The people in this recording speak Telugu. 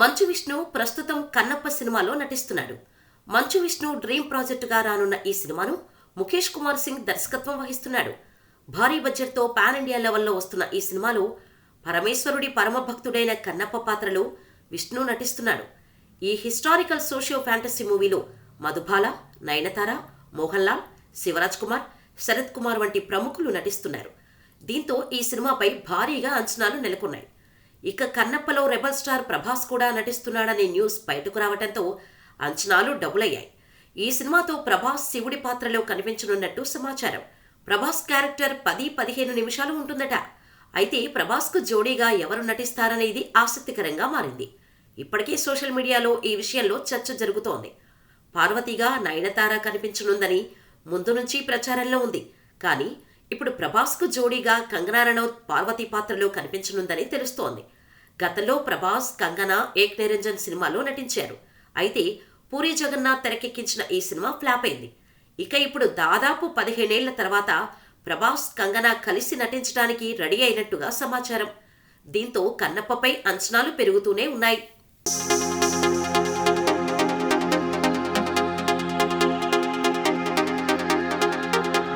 మంచు విష్ణు ప్రస్తుతం కన్నప్ప సినిమాలో నటిస్తున్నాడు. మంచు విష్ణు డ్రీమ్ ప్రాజెక్టుగా రానున్న ఈ సినిమాను ముఖేష్ కుమార్ సింగ్ దర్శకత్వం వహిస్తున్నాడు. భారీ బడ్జెట్తో పాన్ ఇండియా లెవెల్లో వస్తున్న ఈ సినిమాలో పరమేశ్వరుడి పరమభక్తుడైన కన్నప్ప పాత్రలో విష్ణు నటిస్తున్నాడు. ఈ హిస్టారికల్ సోషియో ఫ్యాంటసీ మూవీలో మధుబాల, నయనతార, మోహన్ లాల్, శివరాజ్ కుమార్, శరత్ కుమార్ వంటి ప్రముఖులు నటిస్తున్నారు. దీంతో ఈ సినిమాపై భారీగా అంచనాలు నెలకొన్నాయి. ఇక కన్నప్పలో రెబల్ స్టార్ ప్రభాస్ కూడా నటిస్తున్నాడనే న్యూస్ బయటకు రావడంతో అంచనాలు డబుల్ అయ్యాయి. ఈ సినిమాతో ప్రభాస్ శివుడి పాత్రలో కనిపించనున్నట్టు సమాచారం. ప్రభాస్ క్యారెక్టర్ 10-15 నిమిషాలు ఉంటుందట. అయితే ప్రభాస్కు జోడీగా ఎవరు నటిస్తారనేది ఆసక్తికరంగా మారింది. ఇప్పటికే సోషల్ మీడియాలో ఈ విషయంలో చర్చ జరుగుతోంది. పార్వతిగా నయనతార కనిపించనుందని ముందు నుంచి ప్రచారంలో ఉంది. కానీ ఇప్పుడు ప్రభాస్కు జోడీగా కంగనా రనౌత్ పార్వతి పాత్రలో కనిపించనుందని తెలుస్తోంది. గతంలో ప్రభాస్, కంగనా ఏక్ నిరంజన్ సినిమాలో నటించారు. అయితే పూరి జగన్నాథ్ తెరకెక్కించిన ఈ సినిమా ఫ్లాప్ అయింది. ఇక ఇప్పుడు దాదాపు 15 ఏళ్ల తర్వాత ప్రభాస్, కంగనా కలిసి నటించడానికి రెడీ అయినట్టుగా సమాచారం. దీంతో కన్నప్పపై అంచనాలు పెరుగుతూనే ఉన్నాయి.